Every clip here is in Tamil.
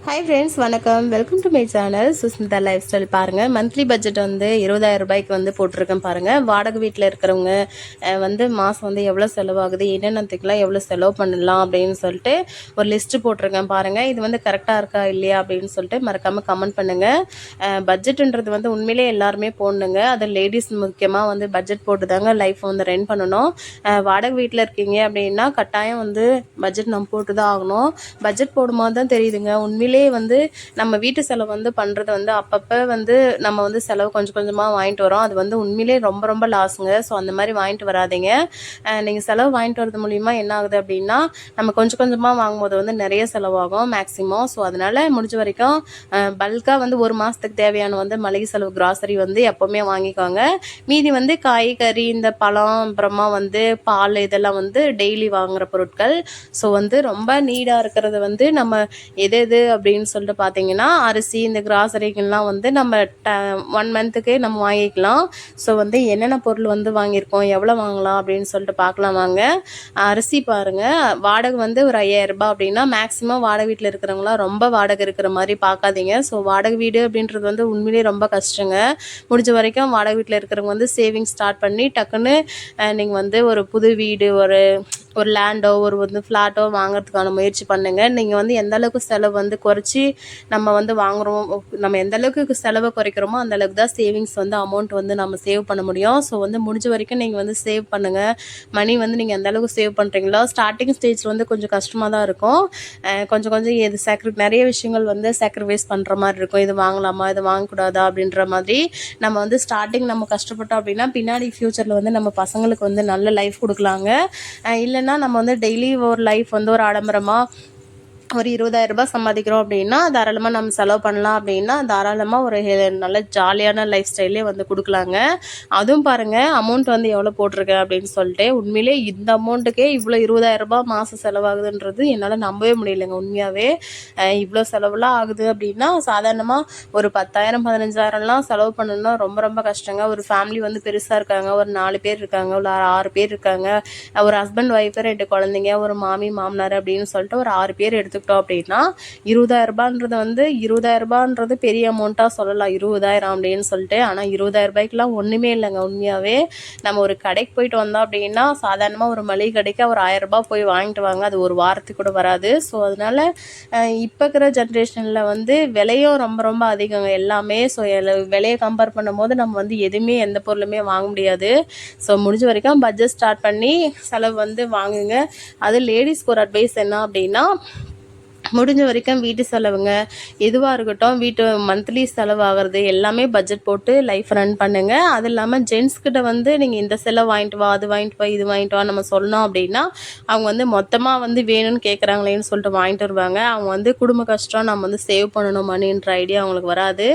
ஹாய் ஃப்ரெண்ட்ஸ், வணக்கம். Welcome to my channel Sushmita life style. பாருங்கள், மந்த்லி பட்ஜெட் வந்து 20,000 ரூபாய்க்கு வந்து போட்டிருக்கேன். பாருங்கள், வாடகை வீட்டில் இருக்கிறவங்க வந்து மாதம் வந்து எவ்வளோ செலவாகுது, என்னென்னத்துக்கெலாம் எவ்வளோ செலவு பண்ணலாம் அப்படின்னு சொல்லிட்டு ஒரு லிஸ்ட்டு போட்டிருக்கேன். பாருங்கள், இது வந்து கரெக்டாக இருக்கா இல்லையா அப்படின்னு சொல்லிட்டு மறக்காமல் கமெண்ட் பண்ணுங்கள். பட்ஜெட்டுன்றது வந்து உண்மையிலே எல்லாருமே போடணுங்க. அது லேடிஸ் முக்கியமாக வந்து பட்ஜெட் போட்டு தாங்க லைஃப் வந்து ரன் பண்ணணும். வாடகை வீட்டில் இருக்கீங்க அப்படின்னா கட்டாயம் வந்து பட்ஜெட் நம்ம போட்டு தான் ஆகணும். பட்ஜெட் போடும்போது தான் தெரியுதுங்க உண்மையிலே வந்து நம்ம வீட்டு செலவு வந்து பண்ணுறது வந்து அப்பப்போ வந்து நம்ம வந்து செலவு கொஞ்சம் கொஞ்சமாக வாங்கிட்டு வரோம். அது வந்து உண்மையிலே ரொம்ப ரொம்ப லாஸுங்க. ஸோ அந்த மாதிரி வாங்கிட்டு வராதிங்க. நீங்கள் செலவு வாங்கிட்டு வரது மூலிமா என்ன ஆகுது அப்படின்னா, நம்ம கொஞ்சம் கொஞ்சமாக வாங்கும்போது வந்து நிறைய செலவாகும் மேக்ஸிமம். ஸோ அதனால் முடிஞ்ச வரைக்கும் பல்காக வந்து ஒரு மாதத்துக்கு தேவையான வந்து மளிகை செலவு கிராசரி வந்து எப்போவுமே வாங்கிக்கோங்க. மீதி வந்து காய்கறி, இந்த பழம், அப்புறமா வந்து பால், இதெல்லாம் வந்து டெய்லி வாங்குகிற பொருட்கள். ஸோ வந்து ரொம்ப நீடாக இருக்கிறது வந்து நம்ம எது எது அப்படின்னு சொல்லிட்டு பார்த்தீங்கன்னா, அரிசி, இந்த கிராசரிகள்லாம் வந்து நம்ம 1 மந்த்துக்கே நம்ம வாங்கிக்கலாம். ஸோ வந்து என்னென்ன பொருள் வந்து வாங்கியிருக்கோம், எவ்வளோ வாங்கலாம் அப்படின்னு சொல்லிட்டு பார்க்கலாம் வாங்க. அரிசி பாருங்கள், வாடகை வந்து ஒரு 5,000 ரூபாய் அப்படின்னா மேக்ஸிமம் வாடகை வீட்டில் இருக்கிறவங்களாம் ரொம்ப வாடகை இருக்கிற மாதிரி பார்க்காதீங்க. ஸோ வாடகை வீடு அப்படின்றது வந்து உண்மையிலேயே ரொம்ப கஷ்டங்க. முடிஞ்ச வரைக்கும் வாடகை வீட்டில் இருக்கிறவங்க வந்து சேவிங் ஸ்டார்ட் பண்ணி டக்குன்னு நீங்கள் வந்து ஒரு புது வீடு, ஒரு லேண்டோ, ஒரு வந்து ஃப்ளாட்டோ வாங்குறதுக்கான முயற்சி பண்ணுங்கள். நீங்கள் வந்து எந்த அளவுக்கு செலவு வந்து குறைச்சி நம்ம வந்து வாங்குகிறோம், நம்ம எந்த அளவுக்கு செலவை குறைக்கிறோமோ அந்த அளவுக்கு தான் சேவிங்ஸ் வந்து அமௌண்ட் வந்து நம்ம சேவ் பண்ண முடியும். ஸோ வந்து முடிஞ்ச வரைக்கும் நீங்கள் வந்து சேவ் பண்ணுங்கள். மணி வந்து நீங்கள் எந்த அளவுக்கு சேவ் பண்ணுறீங்களோ, ஸ்டார்டிங் ஸ்டேஜில் வந்து கொஞ்சம் கஷ்டமாக தான் இருக்கும். கொஞ்சம் கொஞ்சம் நிறைய விஷயங்கள் வந்து சாக்ரிஃபைஸ் பண்ணுற மாதிரி இருக்கும். இது வாங்கலாமா, இது வாங்கக்கூடாதா அப்படின்ற மாதிரி நம்ம வந்து ஸ்டார்டிங் நம்ம கஷ்டப்பட்டோம் அப்படின்னா பின்னாடி ஃப்யூச்சரில் வந்து நம்ம பசங்களுக்கு வந்து நல்ல லைஃப் கொடுக்கலாங்க. இல்லைன்னா நம்ம வந்து டெய்லி ஒரு லைஃப் வந்து ஒரு ஆடம்பரமாக ஒரு 20,000 ரூபாய் சம்பாதிக்கிறோம் அப்படின்னா தாராளமாக நம்ம செலவு பண்ணலாம். அப்படின்னா தாராளமாக ஒரு நல்ல ஜாலியான லைஃப் ஸ்டைலே வந்து கொடுக்கலாங்க. அதுவும் பாருங்கள், அமௌண்ட் வந்து எவ்வளோ போட்டிருக்கேன் அப்படின்னு சொல்லிட்டு உண்மையிலே இந்த அமௌண்ட்டுக்கே இவ்வளோ 20,000 ரூபாய் மாதம் செலவாகுதுன்றது என்னால் நம்பவே முடியலைங்க. உண்மையாகவே இவ்வளோ செலவுலாம் ஆகுது அப்படின்னா சாதாரணமாக ஒரு 10,000 15,000லாம் செலவு பண்ணணும்னா ரொம்ப ரொம்ப கஷ்டங்க. ஒரு ஃபேமிலி வந்து பெருசாக இருக்காங்க, ஒரு 4 பேர் இருக்காங்க, ஒரு 6 பேர் இருக்காங்க, ஒரு ஹஸ்பண்ட் ஒய்ஃபு, 2 குழந்தைங்க, ஒரு மாமி மாமனார் அப்படின்னு சொல்லிட்டு ஒரு 6 பேர் எடுத்துக்கிட்டோம் அப்படின்னா 20,000 ரூபான்றது வந்து 20,000 ரூபான்றது பெரிய அமௌண்ட்டாக சொல்லலாம், 20,000 அப்படின்னு சொல்லிட்டு. ஆனால் 20,000 ரூபாய்க்குலாம் ஒன்றுமே இல்லைங்க. உண்மையாகவே நம்ம ஒரு கடைக்கு போயிட்டு வந்தோம் அப்படின்னா சாதாரணமாக ஒரு மளிகை கடைக்கு ஒரு 1,000 ரூபாய் போய் வாங்கிட்டு வாங்க, அது ஒரு வாரத்துக்கு கூட வராது. ஸோ அதனால் இப்போ இருக்கிற ஜென்ரேஷனில் வந்து விலையும் ரொம்ப ரொம்ப அதிகங்க எல்லாமே. ஸோ விலையை கம்பேர் பண்ணும்போது நம்ம வந்து எதுவுமே எந்த பொருளுமே வாங்க முடியாது. ஸோ முடிஞ்ச வரைக்கும் பட்ஜெட் ஸ்டார்ட் பண்ணி செலவு வந்து வாங்குங்க. அது லேடிஸ்க்கு ஒரு அட்வைஸ் என்ன அப்படின்னா, முடிஞ்ச வரைக்கும் வீட்டு செலவுங்க எதுவாக இருக்கட்டும், வீட்டு மந்த்லி செலவாகிறது எல்லாமே பட்ஜெட் போட்டு லைஃப் ரன் பண்ணுங்கள். அது இல்லாமல் ஜென்ஸ்கிட்ட வந்து நீங்கள் இந்த செலவு வாங்கிட்டு வா, அது வாங்கிட்டு வா, இது வாங்கிட்டு வா நம்ம சொன்னோம் அப்படின்னா அவங்க வந்து மொத்தமாக வந்து வேணும்னு கேட்குறாங்களேன்னு சொல்லிட்டு வாங்கிட்டு வருவாங்க. அவங்க வந்து குடும்ப கஷ்டம், நம்ம வந்து சேவ் பண்ணணும் மணின்ற ஐடியா அவங்களுக்கு வராது.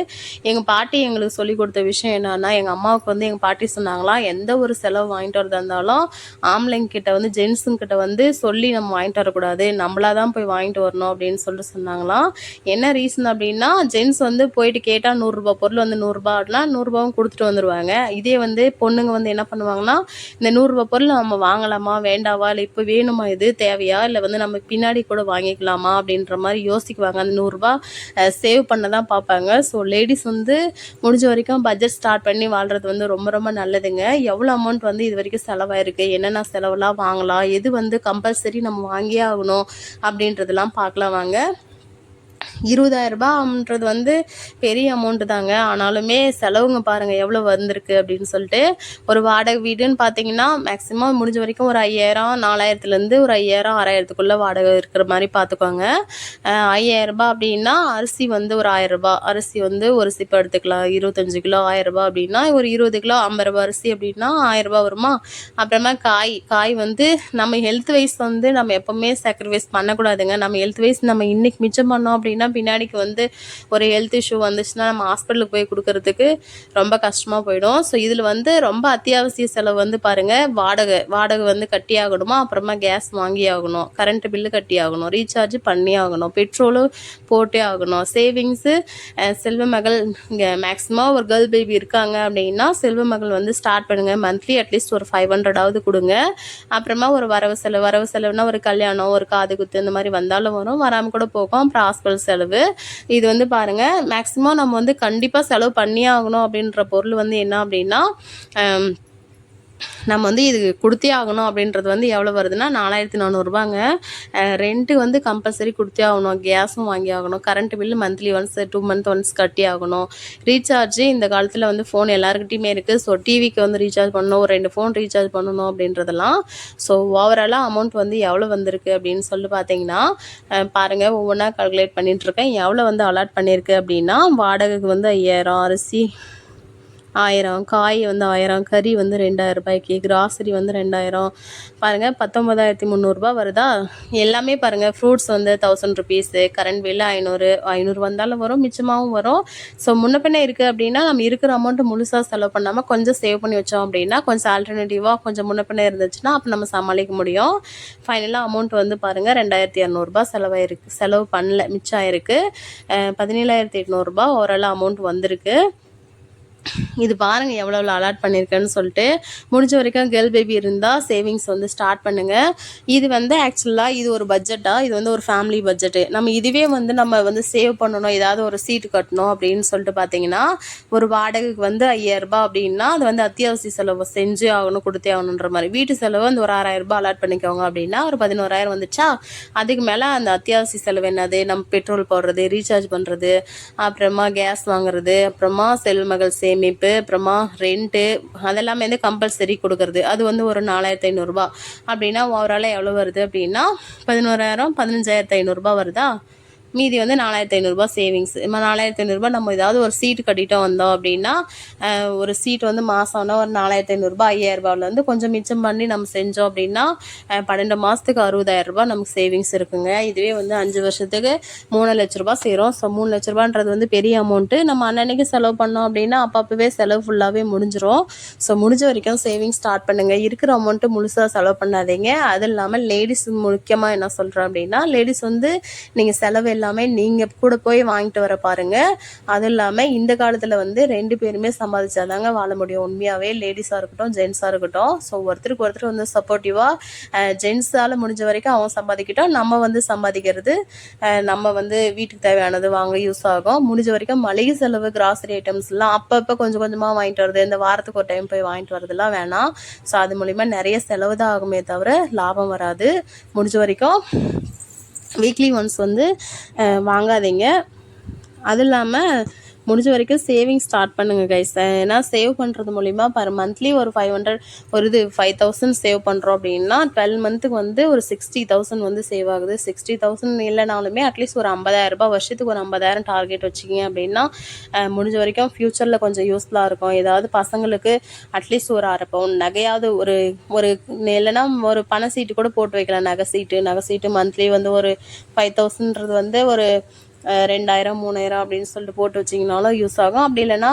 எங்கள் பாட்டி எங்களுக்கு சொல்லி கொடுத்த விஷயம் என்னன்னா, எங்கள் அம்மாவுக்கு வந்து எங்கள் பாட்டி சொன்னாங்களாம், எந்த ஒரு செலவு வாங்கிட்டு வரதா இருந்தாலும் ஆம்பளைங்கிட்ட வந்து ஜென்ஸுங்கிட்ட வந்து சொல்லி நம்ம வாங்கிட்டு வரக்கூடாது, நம்மளா தான் போய் வாங்கிட்டு வரணும் அப்படின்னு சொல்லிட்டு சொன்னாங்களாம். என்ன ரீசன் அப்படின்னா, ஜென்ஸ் வந்து போயிட்டு கேட்டால் 100 ரூபாய் பொருள் வந்து 100 ரூபாய்னா 100 ரூபாயும் கொடுத்துட்டு வந்துடுவாங்க. இதே வந்து பொண்ணுங்க வந்து என்ன பண்ணுவாங்கன்னா, இந்த 100 ரூபாய் பொருள் நம்ம வாங்கலாமா வேண்டாவா, இல்லை இப்போ வேணுமா, இது தேவையா, இல்லை வந்து நம்ம பின்னாடி கூட வாங்கிக்கலாமா அப்படின்ற மாதிரி யோசிக்குவாங்க. அந்த 100 ரூபாய் சேவ் பண்ண தான் பார்ப்பாங்க. ஸோ லேடிஸ் வந்து முடிஞ்ச வரைக்கும் பட்ஜெட் ஸ்டார்ட் பண்ணி வாழ்கிறது வந்து ரொம்ப ரொம்ப நல்லதுங்க. எவ்வளோ அமௌண்ட் வந்து இது வரைக்கும் செலவாயிருக்கு, என்னென்ன செலவுலாம் வாங்கலாம், எது வந்து கம்பல்சரி நம்ம வாங்கியே ஆகணும் அப்படின்றதெல்லாம் பார்க்கலாம் வாங்க. 20,000 ரூபாய்ன்றது வந்து பெரிய அமௌண்ட்டு தாங்க. ஆனாலுமே செலவுங்க பாருங்கள் எவ்வளோ வந்திருக்கு அப்படின்னு சொல்லிட்டு. ஒரு வாடகை வீடுன்னு பார்த்தீங்கன்னா மேக்ஸிமம் முடிஞ்ச வரைக்கும் ஒரு 5,000 4,000லேருந்து ஒரு 5,000 6,000த்துக்குள்ளே வாடகை இருக்கிற மாதிரி பார்த்துக்கோங்க. 5,000 ரூபாய் அப்படின்னா அரிசி வந்து ஒரு 1,000 ரூபாய், அரிசி வந்து ஒரு சிப்பம் எடுத்துக்கலாம். 25 கிலோ 1,000 ரூபாய் அப்படின்னா ஒரு 20 கிலோ 50 ரூபாய் அரிசி அப்படின்னா 1,000 ரூபாய் வருமா. அப்புறமா காய் வந்து நம்ம ஹெல்த் வைஸ் வந்து நம்ம எப்போவுமே சாக்ரிஃபைஸ் பண்ணக்கூடாதுங்க. நம்ம ஹெல்த் வைஸ் நம்ம இன்றைக்கி மிச்சம் பண்ணோம் அப்படின்னா பின்னாடிக்கு வந்து ஒரு ஹெல்த் இஷ்யூ வந்துச்சுன்னா நம்ம ஹாஸ்பிட்டலுக்கு போய் கொடுக்கறதுக்கு ரொம்ப கஷ்டமாக போயிடும். ஸோ இதில் வந்து ரொம்ப அத்தியாவசிய செலவு வந்து பாருங்கள், வாடகை வந்து கட்டி ஆகணுமா, அப்புறமா கேஸ் வாங்கி ஆகணும், கரண்ட் பில்லு கட்டி ஆகணும், ரீசார்ஜ் பண்ணி ஆகணும், பெட்ரோலும் போட்டே ஆகணும். சேவிங்ஸு செல்வ மகள் மேக்ஸிமம் ஒரு கேர்ள் பேபி இருக்காங்க அப்படின்னா செல்வ மகள் வந்து ஸ்டார்ட் பண்ணுங்கள். மந்த்லி அட்லீஸ்ட் ஒரு 500ஆவது கொடுங்க. அப்புறமா ஒரு வரவு செலவுனா ஒரு கல்யாணம், ஒரு காது குத்து இந்த மாதிரி வந்தாலும் வரும், வராமல் கூட போகும். அப்புறம் ஹாஸ்பிட்டல் செலவு செலவு. இது வந்து பாருங்கள், மேக்ஸிமம் நம்ம வந்து கண்டிப்பாக செலவு பண்ணியே ஆகணும் அப்படின்ற பொருள் வந்து என்ன அப்படின்னா, நம்ம வந்து இது கொடுத்தே ஆகணும் அப்படின்றது வந்து எவ்வளோ வருதுன்னா 4400ரூபாங்க. ரெண்ட்டு வந்து கம்பல்சரி கொடுத்தே ஆகணும். கேஸும் வாங்கி ஆகணும். Current bill monthly once 2 month once கட்டி ஆகணும். ரீசார்ஜு இந்த காலத்தில் வந்து ஃபோன் எல்லாருக்கிட்டையுமே இருக்குது. ஸோ டிவிக்கு வந்து ரீசார்ஜ் பண்ணணும், 2 ஃபோன் ரீசார்ஜ் பண்ணணும் அப்படின்றதெல்லாம். ஸோ ஓவராலாக அமௌண்ட் வந்து எவ்வளோ வந்திருக்கு அப்படின்னு சொல்லி பார்த்தீங்கன்னா, பாருங்கள், ஒவ்வொன்றா கால்குலேட் பண்ணிகிட்ருக்கேன். எவ்வளோ வந்து அலாட் பண்ணியிருக்கு அப்படின்னா, வாடகைக்கு வந்து 5000, அரிசி 1000, காய் வந்து 1000, கறி வந்து 2000 ரூபாய்க்கு, கிராசரி வந்து 2000, பாருங்கள் 19300 வருதா. எல்லாமே பாருங்கள், ஃப்ரூட்ஸ் வந்து 1000 ருபீஸு, கரண்ட் பில்லு 500 வந்தாலும் வரும், மிச்சமாகவும் வரும். ஸோ முன்ன பின்ன இருக்குது அப்படின்னா நம்ம இருக்கிற அமௌண்ட்டு முழுசாக செலவு பண்ணாமல் கொஞ்சம் சேவ் பண்ணி வச்சோம் அப்படின்னா, கொஞ்சம் ஆல்டர்னேட்டிவாக கொஞ்சம் முன்ன பின்ன இருந்துச்சுன்னா அப்போ நம்ம சமாளிக்க முடியும். ஃபைனலாக அமௌண்ட் வந்து பாருங்கள் 2200 செலவாயிருக்கு. செலவு பண்ணல, மிச்சம் ஆயிருக்கு. 17800 ஓவராலாக அமௌண்ட் வந்திருக்கு. இது பாருங்கள் எவ்வளோ அலாட் பண்ணியிருக்கேன்னு சொல்லிட்டு. முடிஞ்ச வரைக்கும் கேர்ள் பேபி இருந்தால் சேவிங்ஸ் வந்து ஸ்டார்ட் பண்ணுங்கள். இது வந்து ஆக்சுவலாக இது ஒரு பட்ஜெட்டாக, இது வந்து ஒரு ஃபேமிலி பட்ஜெட்டு. நம்ம இதுவே வந்து நம்ம வந்து சேவ் பண்ணணும், ஏதாவது ஒரு சீட்டு கட்டணும் அப்படின்னு சொல்லிட்டு பார்த்தீங்கன்னா, ஒரு வாடகைக்கு வந்து 5000 அப்படின்னா அது வந்து அத்தியாவசிய செலவு செஞ்சே ஆகணும், கொடுத்தே ஆகணுன்ற மாதிரி. வீட்டு செலவு வந்து ஒரு 6000 அலாட் பண்ணிக்கோங்க அப்படின்னா ஒரு 11000 வந்துச்சா. அதுக்கு மேலே அந்த அத்தியாவசிய செலவு என்னது, நம்ம பெட்ரோல் போடுறது, ரீசார்ஜ் பண்ணுறது, அப்புறமா கேஸ் வாங்குறது, அப்புறமா செல்மகள் சேமிப்பு, அப்புறமா ரெண்ட்டு, அதெல்லாமே வந்து கம்பல்சரி கொடுக்குறது. அது வந்து ஒரு 4500 அப்படின்னா ஓவராலாக எவ்வளோ வருது அப்படின்னா 11000, 15500 வருதா. மீதி வந்து 4500 சேவிங்ஸ். 4500 நம்ம ஏதாவது ஒரு சீட்டு கட்டிட்டோம் வந்தோம் அப்படின்னா, ஒரு சீட்டு வந்து மாதம்னா ஒரு 4500, 5000 வந்து கொஞ்சம் மிச்சம் பண்ணி நம்ம செஞ்சோம் அப்படின்னா 12 மாதத்துக்கு 60000 நமக்கு சேவிங்ஸ் இருக்குங்க. இதுவே வந்து 5 வருஷத்துக்கு 3 லட்ச ரூபா சேரும். ஸோ 3 லட்ச ரூபான்றது வந்து பெரிய அமௌண்ட்டு. நம்ம அன்னன்னைக்கு செலவு பண்ணோம் அப்படின்னா அப்பப்பவே செலவு ஃபுல்லாகவே முடிஞ்சிடும். ஸோ முடிஞ்ச வரைக்கும் சேவிங்ஸ் ஸ்டார்ட் பண்ணுங்கள். இருக்கிற அமௌண்ட்டு முழுசாக செலவு பண்ணாதீங்க. அது இல்லாமல் லேடிஸ் முக்கியமாக என்ன சொல்கிறேன் அப்படின்னா, லேடிஸ் வந்து நீங்கள் செலவு எல்லாமே நீங்கள் கூட போய் வாங்கிட்டு வர பாருங்கள். அதுவும் இல்லாமல் இந்த காலத்தில் வந்து 2 பேருமே சம்பாதிச்சாதாங்க வாழ முடியும். உண்மையாகவே லேடிஸாக இருக்கட்டும், ஜென்ஸாக இருக்கட்டும். ஸோ ஒருத்தருக்கு ஒருத்தர் வந்து சப்போர்ட்டிவாக, ஜென்ஸால் முடிஞ்ச வரைக்கும் அவன் சம்பாதிக்கிட்டோம், நம்ம வந்து சம்பாதிக்கிறது நம்ம வந்து வீட்டுக்கு தேவையானது வாங்க யூஸ் ஆகும். முடிஞ்ச வரைக்கும் மளிகை செலவு, கிராசரி ஐட்டம்ஸ்லாம் அப்பப்போ கொஞ்சம் கொஞ்சமாக வாங்கிட்டு வருது, இந்த வாரத்துக்கு ஒரு டைம் போய் வாங்கிட்டு வரதுலாம் வேணாம். ஸோ அது மூலிமா நிறைய செலவு தான் ஆகுமே தவிர லாபம் வராது. முடிஞ்ச வரைக்கும் வீக்லி ஒன்ஸ் வந்து வாங்காதீங்க. அது இல்லாமல் முடிஞ்ச வரைக்கும் சேவிங் ஸ்டார்ட் பண்ணுங்கள் கைஸ். ஏன்னா சேவ் பண்ணுறது மூலிமா பர் மந்த்லி ஒரு 500 ஒரு 5000 சேவ் பண்ணுறோம் அப்படின்னா 12 மந்த்துக்கு வந்து ஒரு 60000 வந்து சேவ் ஆகுது. 60000 இல்லைனாலுமே அட்லீஸ்ட் ஒரு 50000 வருஷத்துக்கு ஒரு 50000 டார்கெட் வச்சுக்கிங்க அப்படின்னா முடிஞ்ச வரைக்கும் ஃப்யூச்சரில் கொஞ்சம் யூஸ்ஃபுல்லாக இருக்கும். ஏதாவது பசங்களுக்கு அட்லீஸ்ட் ஒரு 1/2 பவுன் நகையாவது ஒரு ஒரு இல்லைன்னா ஒரு பண சீட்டு கூட போட்டு வைக்கலாம். நகை சீட்டு மந்த்லி வந்து ஒரு 5000ன்றது வந்து ஒரு 2000, 3000 அப்படின்னு சொல்லிட்டு போட்டு வச்சிங்கனாலும் யூஸ் ஆகும். அப்படி இல்லைன்னா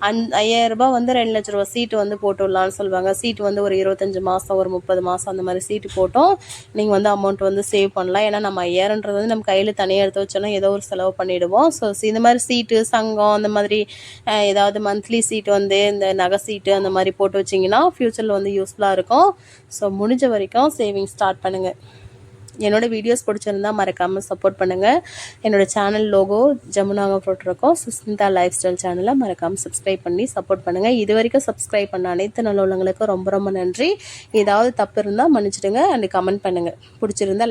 5000 வந்து 2 லட்ச ரூபா சீட்டு வந்து போட்டு விடலான்னு சொல்லுவாங்க. சீட்டு வந்து ஒரு 25 மாதம், ஒரு 30 மாதம் அந்த மாதிரி சீட்டு போட்டோம் நீங்கள் வந்து அமௌண்ட் வந்து சேவ் பண்ணலாம். ஏன்னா நம்ம 5000ன்றது வந்து நம்ம கையில் தனியாக எடுத்து வச்சோன்னா ஏதோ ஒரு செலவு பண்ணிவிடுவோம். ஸோ இந்த மாதிரி சீட்டு, சங்கம் அந்த மாதிரி ஏதாவது மந்த்லி சீட்டு வந்து இந்த நகை சீட்டு அந்த மாதிரி போட்டு வச்சிங்கன்னா ஃப்யூச்சரில் வந்து யூஸ்ஃபுல்லாக இருக்கும். ஸோ முடிஞ்ச வரைக்கும் சேவிங் ஸ்டார்ட் பண்ணுங்கள். என்னோடய வீடியோஸ் பிடிச்சிருந்தால் மறக்காமல் சப்போர்ட் பண்ணுங்கள். என்னோடய சேனல் லோகோ ஜமுனாங்க போட்டிருக்கோம். சுஸ்மிதா லைஃப் ஸ்டைல் சேனலை மறக்காமல் சப்ஸ்கிரைப் பண்ணி சப்போர்ட் பண்ணுங்கள். இது வரைக்கும் சப்ஸ்கிரைப் பண்ண அனைத்து நல்ல உள்ளவங்களுக்கும் ரொம்ப ரொம்ப நன்றி. ஏதாவது தப்பு இருந்தால் மன்னிச்சிடுங்க. அண்ட் கமெண்ட் பண்ணுங்கள். பிடிச்சிருந்தா